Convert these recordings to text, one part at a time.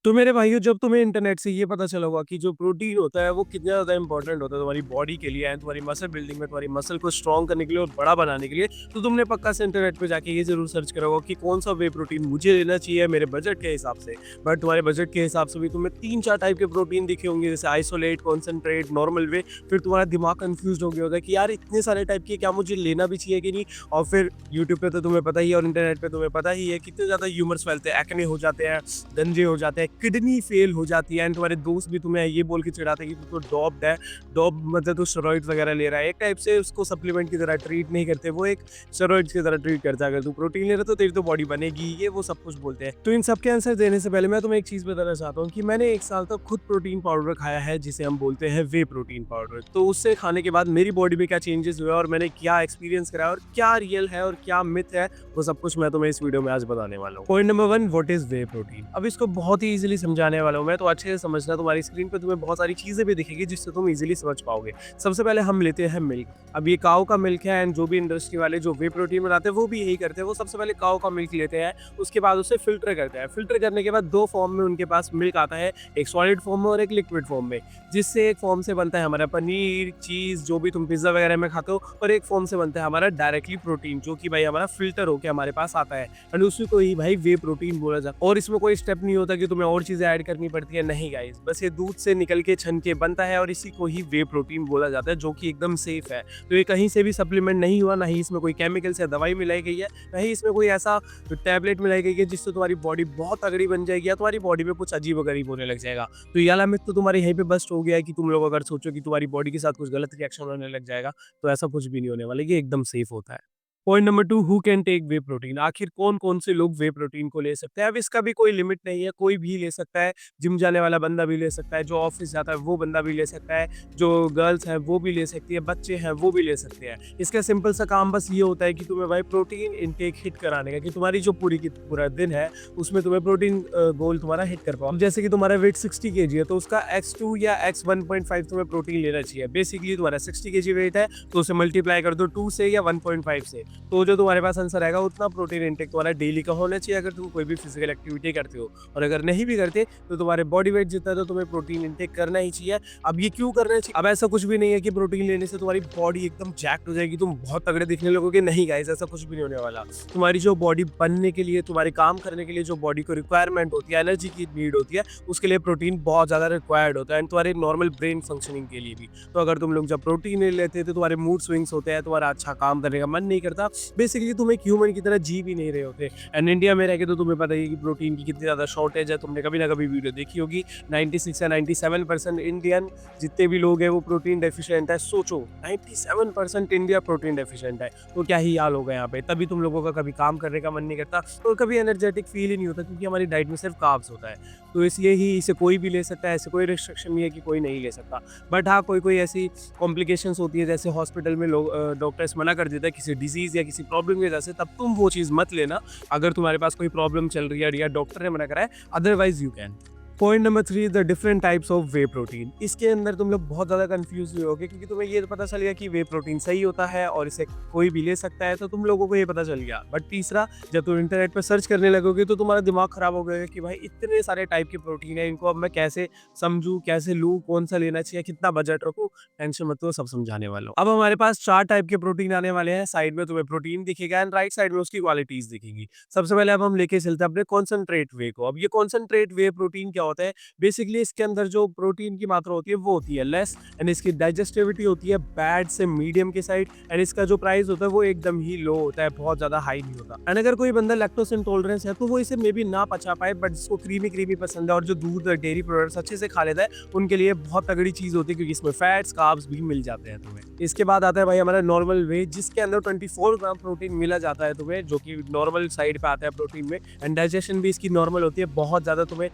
तो मेरे भाइयों, जब तुम्हें इंटरनेट से ये पता चला होगा कि जो प्रोटीन होता है वो कितना ज़्यादा इंपॉर्टेंट होता है तुम्हारी बॉडी के लिए एंड तुम्हारी मसल बिल्डिंग में, तुम्हारी मसल को स्ट्रॉन्ग करने के लिए और बड़ा बनाने के लिए, तो तुमने पक्का से इंटरनेट पे जाके ये जरूर सर्च करा होगा कि कौन सा वे प्रोटीन मुझे लेना चाहिए मेरे बजट के हिसाब से। बट तुम्हारे बजट के हिसाब से भी तुम्हें 3-4 टाइप के प्रोटीन दिखे होंगे, जैसे आइसोलेट, कॉन्सेंट्रेट, नॉर्मल वे। फिर तुम्हारा दिमाग कंफ्यूज हो गया होगा कि यार इतने सारे टाइप के क्या मुझे लेना भी चाहिए कि नहीं। और फिर यूट्यूब पे तो तुम्हें पता ही है और इंटरनेट पे तुम्हें पता ही है कितने ज़्यादा ह्यूमर्स फैलते हैं, एक्ने हो जाते हैं, गंजे हो जाते हैं, किडनी फेल हो जाती है एंड तुम्हारे दोस्त भी तुम्हें ये बोल के चिढ़ाते हैं कि तू तो डॉप्ड है। डॉप मतलब तू स्टेरॉइड्स वगैरह ले रहा है। एक टाइप से उसको सप्लीमेंट की तरह ट्रीट नहीं करते, वो एक स्टेरॉइड्स की तरह ट्रीट करता है। अगर तू प्रोटीन ले रहा तो तेरी तो बॉडी बनेगी, ये वो सब कुछ बोलते हैं। तो इन सब के आंसर देने से पहले मैं तुम्हें एक चीज बताना चाहता हूँ कि मैंने 1 साल तक खुद प्रोटीन पाउडर खाया है, जिसे हम बोलते हैं वे प्रोटीन पाउडर। तो उससे खाने के बाद मेरी बॉडी में क्या चेंजेस हुए और मैंने क्या एक्सपीरियंस करा और क्या रियल है और क्या मिथ है, वो सब कुछ मैं तुम्हें इस वीडियो में आज बताने वाला हूँ। Point number 1, what is way protein. अब इसको बहुत ही इजीली समझाने वाला हूँ मैं, तो अच्छे से समझना। तुम्हारी स्क्रीन पे तुम्हें बहुत सारी चीजें भी दिखेगी जिससे तुम इजीली समझ पाओगे। सबसे पहले हम लेते हैं मिल्क। अब ये काऊ का मिल्क है एंड जो भी इंडस्ट्री वाले जो वे प्रोटीन बनाते हैं वो भी यही करते हैं। वो सबसे पहले काऊ का मिल्क लेते हैं, उसके बाद उसे फिल्टर करते हैं। फिल्टर करने के बाद दो फॉर्म में उनके पास मिल्क आता है, एक सॉलिड फॉर्म में और एक लिक्विड फॉर्म में। जिससे एक फॉर्म से बनता है हमारा पनीर, चीज, जो भी तुम पिज्जा वगैरह में खाते हो, और एक फॉर्म से बनता है हमारा डायरेक्टली प्रोटीन, जो कि भाई हमारा फिल्टर होकर हमारे पास आता है एंड उसी को ही भाई वे प्रोटीन बोला जाता है। और इसमें कोई स्टेप नहीं होता कि तुम्हें और चीजें ऐड करनी पड़ती है, नहीं गाइस, बस ये दूध से निकल के छन के बनता है और इसी को ही वे प्रोटीन बोला जाता है, जो कि एकदम सेफ है। तो ये कहीं से भी सप्लीमेंट नहीं हुआ, ना ही इसमें कोई केमिकल्स या दवाई मिलाई गई है, ना ही इसमें कोई ऐसा टैबलेट मिलाई गई है जिससे तुम्हारी बॉडी बहुत तगड़ी बन जाएगी या तुम्हारी बॉडी में कुछ अजीब गरीब होने लग जाएगा। तो ये वाला मिथ तो तुम्हारे यहीं पे बस्ट हो गया है कि तुम लोग अगर सोचो कि तुम्हारी बॉडी के साथ कुछ गलत रिएक्शन होने लग जाएगा, तो ऐसा कुछ भी नहीं होने वाला, ये एकदम सेफ होता है। Point number 2, who can take whey protein. आखिर कौन-कौन से लोग वे प्रोटीन को ले सकते हैं? अब इसका भी कोई लिमिट नहीं है, कोई भी ले सकता है। जिम जाने वाला बंदा भी ले सकता है, जो ऑफिस जाता है वो बंदा भी ले सकता है, जो गर्ल्स हैं वो भी ले सकती है, बच्चे हैं वो भी ले सकते हैं। इसका सिंपल सा काम बस ये होता है कि तुम्हें भाई प्रोटीन इनटेक हिट कराने का, कि तुम्हारी जो पूरी की पूरा दिन है उसमें तुम्हें प्रोटीन गोल तुम्हारा हिट कर पाओ। अब जैसे कि तुम्हारा वेट 60 केजी है, तो उसका x2 या x1.5 तुम्हें प्रोटीन लेना चाहिए। बेसिकली तुम्हारा 60 केजी वेट है, तो उसे मल्टीप्लाई कर दो 2 से या 1.5 से। तो जो तुम्हारे पास आंसर आएगा उतना प्रोटीन इंटेक तुम्हारा डेली का होना चाहिए, अगर तुम कोई भी फिजिकल एक्टिविटी करते हो। और अगर नहीं भी करते तो तुम्हारे बॉडी वेट जितना, तो तुम्हें प्रोटीन इंटेक करना ही चाहिए। अब ये क्यों करना चाहिए? अब ऐसा कुछ भी नहीं है कि प्रोटीन लेने से तुम्हारी बॉडी एकदम जैक्ट हो जाएगी, तुम बहुत तगड़े दिखने लगोगे, नहीं गाइस, ऐसा कुछ भी नहीं होने वाला। तुम्हारी जो बॉडी बनने के लिए, तुम्हारे काम करने के लिए जो बॉडी को रिक्वायरमेंट होती है, एनर्जी की नीड होती है, उसके लिए प्रोटीन बहुत ज़्यादा रिक्वायर्ड होता है एंड तुम्हारे नॉर्मल ब्रेन फंक्शनिंग के लिए भी। तो अगर तुम लोग जब प्रोटीन नहीं लेते तो तुम्हारे मूड स्विंग्स होते हैं, तुम्हारा अच्छा काम करने का मन नहीं करता, बेसिकली तुम एक ह्यूमन की तरह जी भी नहीं रहे होते। एंड इंडिया में रह के तो तुम्हें पता ही है कि प्रोटीन की कितनी ज़्यादा शॉर्टेज है। तुमने कभी ना कभी वीडियो देखी होगी, 96 या 97% इंडियन जितने भी लोग हैं वो प्रोटीन डेफिशिएंट है। सोचो, 97% इंडिया प्रोटीन डेफिशिएंट है, तो क्या ही हाल होगा यहाँ पे। तभी तुम लोगों का कभी काम करने का मन नहीं करता और कभी एनर्जेटिक फील ही नहीं होता, क्योंकि हमारी डाइट में सिर्फ कार्ब्स होता है। तो इसलिए ही इसे कोई भी ले सकता है, ऐसे कोई रिस्ट्रिक्शन नहीं है कि कोई नहीं ले सकता। बट हाँ, कोई कोई ऐसी कॉम्प्लिकेशंस होती है, जैसे हॉस्पिटल में लोग डॉक्टर्स मना कर देता है किसी डिजीज़ या किसी प्रॉब्लम की वजह से, तब तुम वो चीज़ मत लेना अगर तुम्हारे पास कोई प्रॉब्लम चल रही है या डॉक्टर ने मना करा है, otherwise you can. Point number 3, the different types of way protein. इसके अंदर तुम लोग बहुत ज़्यादा कंफ्यूज हुए होगे, क्योंकि तुम्हें ये तो पता चल गया कि वे प्रोटीन सही होता है और इसे कोई भी ले सकता है, तो तुम लोगों को ये पता चल गया। बट तीसरा, जब तुम इंटरनेट पर सर्च करने लगोगे तो तुम्हारा दिमाग खराब हो गया कि भाई इतने सारे टाइप के प्रोटीन है, इनको अब मैं कैसे समझूँ, कैसे लूँ, कौन सा लेना चाहिए, कितना बजट रखूँ। टेंशन मत लो, सब समझाने वाला हूँ। अब हमारे पास 4 टाइप के प्रोटीन आने वाले हैं। साइड में तुम्हें प्रोटीन दिखेगा एंड राइट साइड में उसकी क्वालिटीज दिखेंगी। सबसे पहले अब हम लेके चलते हैं अपने कॉन्सेंट्रेट वे को। अब ये कॉन्सेंट्रेट वे प्रोटीन क्या होता है? बेसिकली इसके अंदर जो प्रोटीन की मात्रा होती है वो होती है लेस एंड इसकी डाइजेस्टिविटी होती है बैड से मीडियम के साइड एंड इसका जो प्राइस होता है वो एकदम ही लो होता है, बहुत ज्यादा हाई नहीं होता। एंड अगर कोई बंदा लैक्टोज इंटॉलरेंस है तो वो इसे मे बी ना पचा पाए, बट जिसको क्रीमी क्रीमी पसंद है और जो दूध और डेयरी प्रोडक्ट्स अच्छे से खा लेता है, उनके लिए बहुत तगड़ी चीज होती है, क्योंकि इसमें फैट्स कार्ब्स भी मिल जाते हैं तुम्हें। इसके बाद आता है भाई हमारा नॉर्मल वे, जिसके अंदर 24 ग्राम प्रोटीन मिला जाता है तुम्हें, जो कि नॉर्मल साइड पे आता है प्रोटीन में। एंड डाइजेशन भी इसकी नॉर्मल होती है, बहुत ज्यादा तुम्हें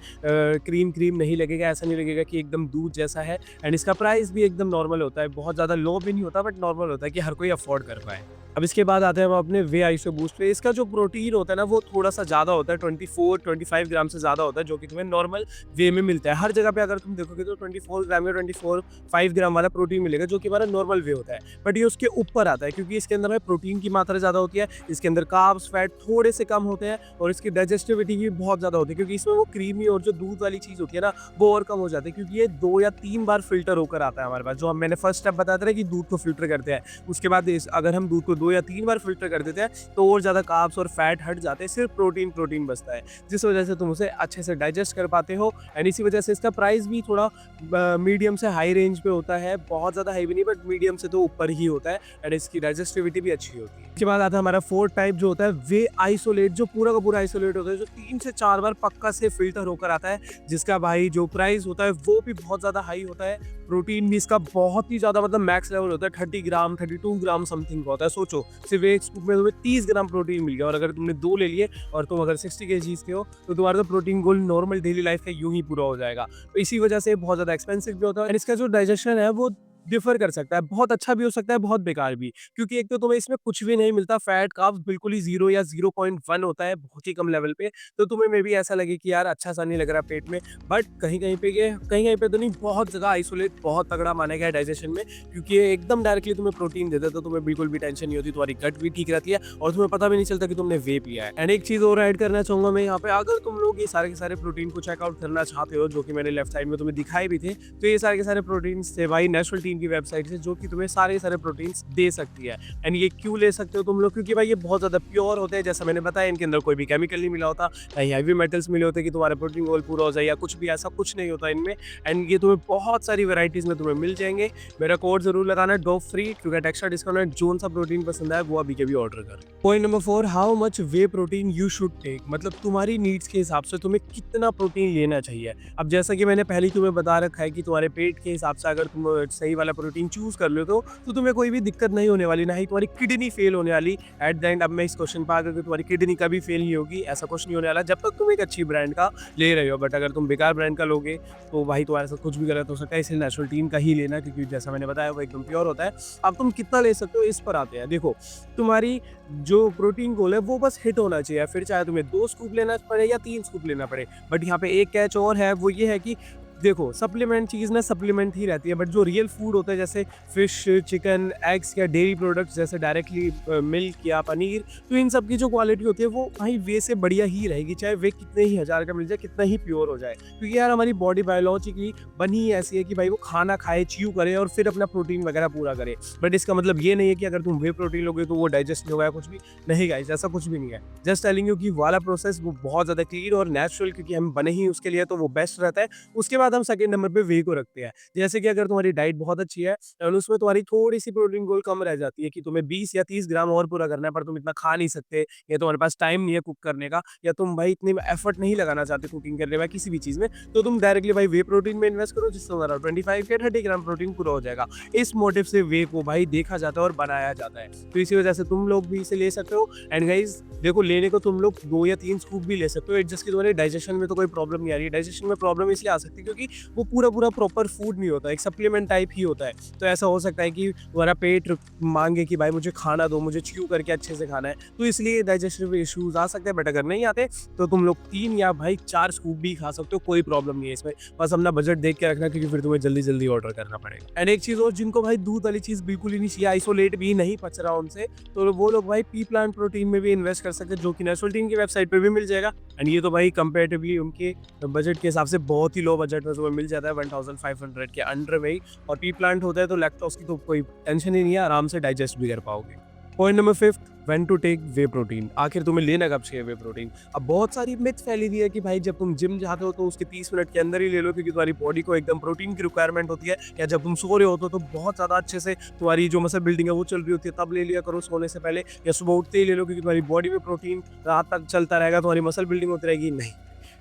क्रीम क्रीम नहीं लगेगा, ऐसा नहीं लगेगा कि एकदम दूध जैसा है। एंड इसका प्राइस भी एकदम नॉर्मल होता है, बहुत ज़्यादा लो भी नहीं होता, बट नॉर्मल होता है कि हर कोई अफोर्ड कर पाए। अब इसके बाद आते हैं हम अपने वे आइसो बूस्ट पे। इसका जो प्रोटीन होता है ना वो थोड़ा-सा ज़्यादा होता है, 24-25 ग्राम से ज़्यादा होता है, जो कि तुम्हें नॉर्मल वे में मिलता है। हर जगह पे अगर तुम देखोगे तो 24 ग्राम या 24-5 ग्राम वाला प्रोटीन मिलेगा, जो कि हमारा नॉर्मल वे होता है। बट ये उसके ऊपर आता है क्योंकि इसके अंदर में प्रोटीन की मात्रा ज़्यादा होती है, इसके अंदर कार्ब्स, फैट थोड़े से कम होते हैं और इसकी डाइजेस्टिविटी भी बहुत ज़्यादा होती है क्योंकि इसमें वो क्रीमी और जो दूध वाली चीज़ होती है ना, वो और कम हो जाती है क्योंकि ये 2 या 3 बार फ़िल्टर होकर आता है हमारे पास। जो मैंने फर्स्ट स्टेप बताया था ना कि दूध को फ़िल्टर करते हैं, उसके बाद इस अगर हम दूध को 2 या 3 बार फ़िल्टर कर देते हैं तो और ज़्यादा कार्ब्स और फैट हट जाते हैं, सिर्फ प्रोटीन प्रोटीन बचता है, जिस वजह से तुम उसे अच्छे से डाइजेस्ट कर पाते हो। एंड इसी वजह से इसका प्राइस भी थोड़ा मीडियम से हाई रेंज पे होता है, बहुत ज़्यादा हाई भी नहीं बट मीडियम से तो ऊपर ही होता है। एंड इसकी डाइजेस्टिविटी भी अच्छी होती है। इसके बाद आता है हमारा फोर्थ टाइप जो होता है वे आइसोलेट, जो पूरा का पूरा आइसोलेट होता है, जो 3 से 4 बार पक्का से फिल्टर होकर आता है, जिसका भाई जो प्राइस होता है वो भी बहुत ज़्यादा हाई होता है। प्रोटीन भी इसका बहुत ही ज़्यादा मतलब मैक्स लेवल होता है, 30 ग्राम 32 ग्राम समथिंग का होता है। सोचो सिर्फ एक स्कूप में तुम्हें 30 ग्राम प्रोटीन मिल गया और अगर तुमने 2 ले लिए और तुम अगर 60 केजीज के हो तो तुम्हारा तो प्रोटीन गोल नॉर्मल डेली लाइफ का यूं ही पूरा हो जाएगा। तो इसी वजह से बहुत ज़्यादा एक्सपेंसिव भी होता है। एंड इसका जो डाइजेशन है वो डिफर कर सकता है, बहुत अच्छा भी हो सकता है, बहुत बेकार भी, क्योंकि एक तो तुम्हें इसमें कुछ भी नहीं मिलता, फैट कार्ब्स बिल्कुल ही 0 या 0.1 होता है, बहुत ही कम लेवल पे। तो तुम्हें मे बी ऐसा लगे कि यार अच्छा सा नहीं लग रहा पेट में, बट कहीं-कहीं पे ये कहीं-कहीं पे तो नहीं, बहुत जगह आइसोलेट बहुत तगड़ा माना गया है डाइजेशन में, क्योंकि ये एकदम डायरेक्टली तुम्हें प्रोटीन देता है, तो तुम्हें बिल्कुल भी टेंशन नहीं होती, तुम्हारी गट भी ठीक रहती है और तुम्हें पता भी नहीं चलता कि तुमने वे पिया है। एंड एक चीज़ और ऐड करना चाहूँगा मैं यहाँ पे, अगर तुम लोग ये सारे के सारे प्रोटीन को चेकआउट करना चाहते हो, जो कि मैंने लेफ्ट साइड में तुम्हें दिखाए भी थे, तो ये सारे के सारे प्रोटीन्स थे भाई नेचुरल टीम की वेबसाइट से, जो कि तुम्हें सारे के सारे प्रोटीन्स दे सकती है। एंड ये क्यों ले सकते हो तुम लोग, क्योंकि भाई ये बहुत ज़्यादा प्योर होते हैं, जैसा मैंने बताया इनके अंदर कोई भी केमिकल नहीं मिला होता, कहीं हैवी मेटल्स मिले होते कि तुम्हारा प्रोटीन गोल पूरा हो जाए या कुछ भी, ऐसा कुछ नहीं होता इनमें। एंड ये तुम्हें बहुत सारी वेराइटीज़ में तुम्हें मिल जाएंगे। मेरा कोड जरूर लगाना डोप फ्री, क्योंकि एक्स्ट्रा डिस्काउंट जोन सा प्रोटीन पसंद है वो अभी के भी ऑर्डर कर। Point number 4, how much whey protein you should take, मतलब तुम्हारी नीड्स के हिसाब से तुम्हें कितना प्रोटीन लेना चाहिए। अब जैसा कि मैंने पहले तुम्हें बता रखा है कि तुम्हारे पेट के हिसाब से अगर तुम सही वाला प्रोटीन चूज कर लो तो तुम्हें कोई भी दिक्कत नहीं होने वाली, ना ही तुम्हारी किडनी फेल होने वाली एट द एंड। अब मैं इस क्वेश्चन पर आकर तुम्हारी किडनी कभी फेल नहीं होगी, ऐसा कुछ नहीं होने वाला जब तक तुम एक अच्छी ब्रांड का ले रहे हो। बट अगर तुम बेकार ब्रांड का लोगे तो भाई तुम्हारे साथ कुछ भी गलत हो सकता है, इसलिए नेचुरल टीम का ही लेना, क्योंकि जैसा मैंने बताया वो एकदम प्योर होता है। अब तुम कितना ले सकते हो इस पर आते हैं। देखो तुम्हारी जो प्रोटीन गोल है वो बस हिट होना चाहिए, फिर चाहे तुम्हें 2 स्कूप लेना पड़े या 3 स्कूप लेना पड़े। बट यहाँ पे एक कैच और है, वो ये है कि देखो सप्लीमेंट चीज़ ना सप्लीमेंट ही रहती है, बट जो रियल फूड होता है जैसे फिश, चिकन, एग्स या डेयरी प्रोडक्ट्स जैसे डायरेक्टली मिल्क या पनीर, तो इन सब की जो क्वालिटी होती है वो भाई वे से बढ़िया ही रहेगी, चाहे वे कितने ही हज़ार का मिल जाए, कितना ही प्योर हो जाए। क्योंकि यार हमारी बॉडी बायोलॉजिकली बनी ही ऐसी है कि भाई वो खाना खाए, च्यू करे और फिर अपना प्रोटीन वगैरह पूरा करे। बट इसका मतलब ये नहीं है कि अगर तुम वे प्रोटीन लोगे तो वो डाइजेस्ट नहीं होगा, कुछ भी नहीं गाइस, ऐसा कुछ भी नहीं है। जस्ट टेलिंग यू कि वाला प्रोसेस वो बहुत ज़्यादा क्लीन और नेचुरल, क्योंकि हम बने ही उसके लिए, तो वो बेस्ट रहता है। उसके बाद हम सेकंड नंबर पे वे को रखते हैं। जैसे कि अगर तुम्हारी डाइट बहुत अच्छी है और उसमें तुम्हारी थोड़ी सी प्रोटीन गोल कम रह जाती है कि तुम्हें 20 या 30 ग्राम और पूरा करना है, पर तुम इतना खा नहीं सकते, या तुम्हारे पास टाइम नहीं है कुक करने का, या तुम भाई इतनी एफर्ट नहीं लगाना चाहते कुकिंग करने में किसी भी चीज़ में, तो तुम डायरेक्टली भाई वे प्रोटीन में इन्वेस्ट करो, जिससे तुम्हारा 25 या 30 ग्राम प्रोटीन पूरा हो जाएगा। इस मोटिव से वे को भाई देखा जाता है और बनाया जाता है, तो इसी वजह से तुम लोग भी इसे ले सकते हो। एंड गाइज देखो, लेने को तुम लोग 2 या 3 स्कूप भी ले सकते हो, जस्ट कि तुम्हारे डाइजेशन में तो कोई प्रॉब्लम नहीं आ रही है। डाइजेशन में प्रॉब्लम इसलिए आ सकती है क्योंकि वो पूरा प्रॉपर फूड नहीं होता, एक सप्लीमेंट टाइप ही होता है। तो ऐसा हो सकता है कि तुम्हारा पेट मांगे कि भाई मुझे खाना दो, मुझे च्यू करके अच्छे से खाना है, तो इसलिए डाइजेस्टिव इश्यूज आ सकते हैं। बट अगर नहीं आते तो तुम लोग 3 या भाई 4 स्कूप भी खा सकते हो, कोई प्रॉब्लम नहीं है इसमें। बस अपना बजट देख के रखना, क्योंकि फिर तुम्हें जल्दी जल्दी ऑर्डर करना पड़ेगा। एंड एक चीज़ और, जिनको भाई दूध वाली चीज़ बिल्कुल ही नहीं चाहिए, आइसोलेट भी नहीं पच रहा उनसे, तो वो लोग भाई पी प्लांट प्रोटीन में भी इन्वेस्ट कर सकते हैं, जो कि नेचुरल टीम की वेबसाइट पर भी मिल जाएगा। एंड ये तो भाई कंपेरेटिवली उनके बजट के हिसाब से बहुत ही लो बजट में तुम्हें मिल जाता है, 1500 के अंडर में ही। और पी प्लांट होता है तो लैक्टोज की तो कोई टेंशन ही नहीं है, आराम से डाइजेस्ट भी कर पाओगे। Point number 5, when to take whey protein. आखिर तुम्हें लेना कब चाहिए वे प्रोटीन। अब बहुत सारी मिथ फैली हुई है कि भाई जब तुम जिम जाते हो तो उसके 30 मिनट के अंदर ही ले लो, क्योंकि तुम्हारी बॉडी को एकदम प्रोटीन की रिक्वायरमेंट होती है, या जब तुम सो रहे होते हो तो बहुत ज़्यादा अच्छे से तुम्हारी जो मसल बिल्डिंग है वो चल रही होती है, तब ले लिया करो सोने से पहले, या सुबह उठते ही ले लो, क्योंकि तुम्हारी बॉडी में प्रोटीन रात तक चलता रहेगा, तुम्हारी मसल बिल्डिंग होती रहेगी। नहीं,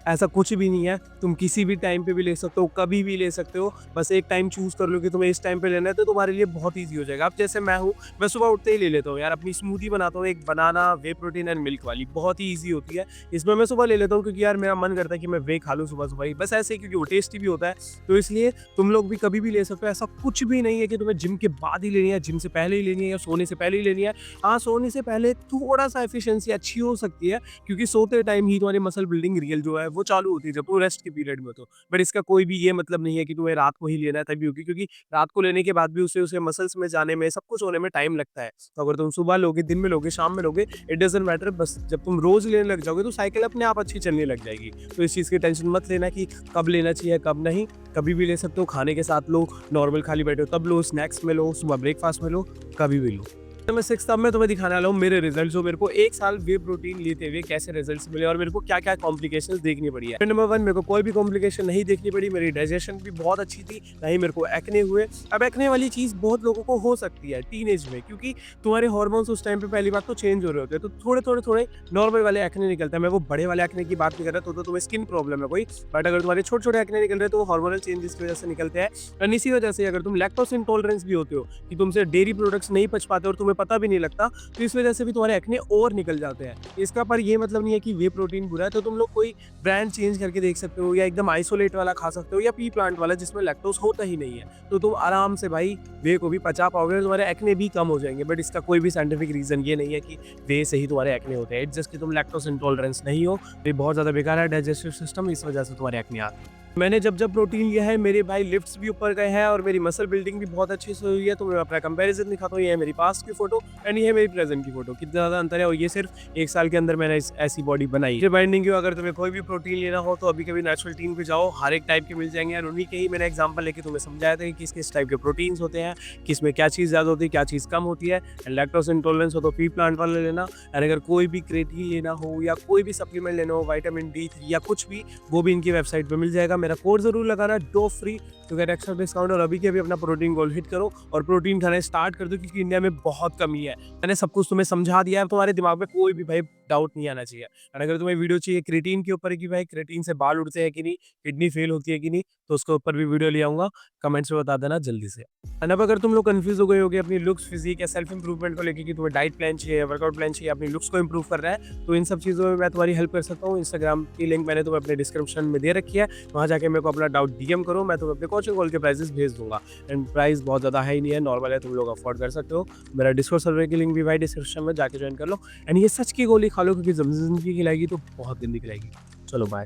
ऐसा कुछ भी नहीं है, तुम किसी भी टाइम पे भी ले सकते हो, कभी भी ले सकते हो। बस एक टाइम चूज़ कर लो कि तुम्हें इस टाइम पे लेना है, तो तुम्हारे लिए बहुत ईज़ी हो जाएगा। अब जैसे मैं हूँ, मैं सुबह उठते ही ले लेता हूँ यार, अपनी स्मूदी बनाता हूँ, एक बनाना, वे प्रोटीन एंड मिल्क वाली, बहुत ही ईज़ी होती है। इसमें मैं सुबह ले लेता हूँ क्योंकि यार मेरा मन करता है कि मैं वे खा लूँ सुबह-सुबह ही, बस ऐसे ही क्योंकि वो टेस्टी भी होता है। तो इसलिए तुम लोग भी कभी भी ले सकते हो, ऐसा कुछ भी नहीं है कि तुम्हें जिम के बाद ही लेनी है, जिम से पहले ही लेनी है या सोने से पहले ही लेनी है। हाँ, सोने से पहले थोड़ा-सा एफिशिएंसी अच्छी हो सकती है, क्योंकि सोते टाइम ही तुम्हारी मसल बिल्डिंग रियल जो है वो चालू होती है, जब तुम रेस्ट के पीरियड में हो तो। बट इसका कोई भी ये मतलब नहीं है कि तुम्हें रात को ही लेना है तभी होगी, क्योंकि रात को लेने के बाद भी उसे मसल्स में जाने में, सब कुछ होने में टाइम लगता है। तो अगर तुम सुबह लोगे, दिन में लोगे, शाम में लोगे, इट डज़न्ट मैटर, बस जब तुम रोज़ लेने लग जाओगे तो साइकिल अपने आप अच्छी चलने लग जाएगी। तो इस चीज़ की टेंशन मत लेना कि कब लेना चाहिए, कब नहीं, कभी भी ले सकते हो। खाने के साथ लो, नॉर्मल खाली बैठे हो तब लो, स्नैक्स में लो, सुबह ब्रेकफास्ट में लो, कभी भी लो। तो मैं 6th अब मैं तुम्हें दिखाने वाला हूँ मेरे रिजल्ट्स, जो मेरे को 1 साल वे प्रोटीन लेते हुए कैसे रिजल्ट्स मिले और मेरे को क्या-क्या कॉम्प्लिकेशंस देखनी पड़ी है। नंबर 1, मेरे को कोई भी कॉम्प्लिकेशन नहीं देखनी पड़ी, मेरी डाइजेशन भी बहुत अच्छी थी, ना ही मेरे को एक्ने हुए। अब एक्ने वाली चीज़ बहुत लोगों को हो सकती है टीनेज में, क्योंकि तुम्हारे हार्मोन्स उस टाइम पे पहली बात तो चेंज हो रहे होते हैं, तो थोड़े-थोड़े नॉर्मल वाले एक्ने निकलता है। मैं वो बड़े वाले एक्ने की बात नहीं कर रहा, तो तुम्हें स्किन प्रॉब्लम है कोई, बट अगर तुम्हारे छोटे-छोटे एक्ने निकल रहे हैं तो वो हार्मोनल चेंजेस की वजह से निकलते हैं। एंड इसी वजह से अगर तुम लैक्टोज इंटॉलरेंस भी होते हो, कि तुमसे डेयरी प्रोडक्ट्स नहीं पच पाते और तुम्हें पता भी नहीं लगता, तो इस वजह से भी तुम्हारे एक्ने और निकल जाते हैं। इसका पर ये मतलब नहीं है कि वे प्रोटीन बुरा है, तो तुम लोग कोई ब्रांड चेंज करके देख सकते हो, या एकदम आइसोलेट वाला खा सकते हो, या पी प्लांट वाला जिसमें लैक्टोज होता ही नहीं है। तो तुम आराम से भाई वे को भी पचा पाओगे, तुम्हारे एक्ने भी कम हो जाएंगे। बट इसका कोई भी साइंटिफिक रीजन ये नहीं है कि वे से ही तुम्हारे एक्ने होते हैं। इट्स जस्ट कि तुम लैक्टोज इंटॉलरेंस नहीं हो, ये बहुत ज़्यादा बेकार है डाइजेस्टिव सिस्टम, इस वजह से तुम्हारे एक्ने आते हैं। मैंने जब प्रोटीन लिया है, मेरे भाई लिफ्ट्स भी ऊपर गए हैं और मेरी मसल बिल्डिंग भी बहुत अच्छे से हुई है। तो मैं अपना कंपैरिजन दिखाता हूँ, ये है मेरी पास्ट की फोटो एंड ये है मेरी प्रेजेंट की फोटो, कितना ज़्यादा अंतर है। और ये सिर्फ 1 साल के अंदर मैंने ऐसी बॉडी बनाई। रिमाइंडिंग, अगर तुम्हें कोई भी प्रोटीन लेना हो तो अभी कभी नेचुरल टीम पे जाओ, हर एक टाइप के मिल जाएंगे। और उन्हीं के ही मैंने एग्जाम्पल लेके तुम्हें समझाया था कि किस किस टाइप के प्रोटीन्स होते हैं, किस में क्या चीज़ ज़्यादा होती है, क्या चीज़ कम होती है। एंड लैक्टोज इंटॉलरेंस हो तो पी प्लांट वाला लेना। एंड अगर कोई भी क्रेटीन लेना हो या कोई भी सप्लीमेंट लेना हो, विटामिन D3 या कुछ भी, वो भी इनकी वेबसाइट पर मिल जाएगा। मेरा कोड जरूर लगाना, डो free to get extra discount. और अभी के अभी अपना प्रोटीन गोल हिट करो और प्रोटीन खाना स्टार्ट कर दो, क्योंकि इंडिया में बहुत कमी है। मैंने सब कुछ तुम्हें समझा दिया है, तुम्हारे दिमाग में कोई भी भाई डाउट नहीं आना चाहिए। और अगर तुम्हें वीडियो चाहिए क्रेटीन के ऊपर कि भाई क्रेटीन से बाल उड़ते हैं कि नहीं, किडनी फेल होती है कि नहीं, तो उसके ऊपर भी वीडियो ले आऊंगा, कमेंट्स में बता देना जल्दी से। एंड अब अगर तुम लोग कंफ्यूज हो गए होगे अपनी लुक्स, फिजिक या सेल्फ इंप्रूवमेंट को लेकर कि तुम्हें डाइट प्लान चाहिए, वर्कआउट प्लान चाहिए, अपनी लुक्स को इंप्रूव करना है, तो इन सब चीज़ों में मैं तुम्हारी हेल्प कर सकता हूँ। इंस्टाग्राम की लिंक मैंने तुम्हें अपने डिस्क्रिप्शन में दे रखी है, वहाँ जाके मेरे को अपना डाउट डीएम करो, मैं तुम्हें अपने कोचिंग कॉल के प्राइजेस भेज दूंगा। एंड प्राइस बहुत ज़्यादा हाई नहीं है, नॉर्मल है, तुम लोग अफोर्ड कर सकते हो। मेरा डिस्कॉर्ड सर्वर की लिंक भी भाई डिस्क्रिप्शन में, जाके ज्वाइन कर लो। एंड ये सच की गोली खा लो, क्योंकि जिंदगी खिलाएगी तो बहुत गंदी खिलाएगी। चलो बाय।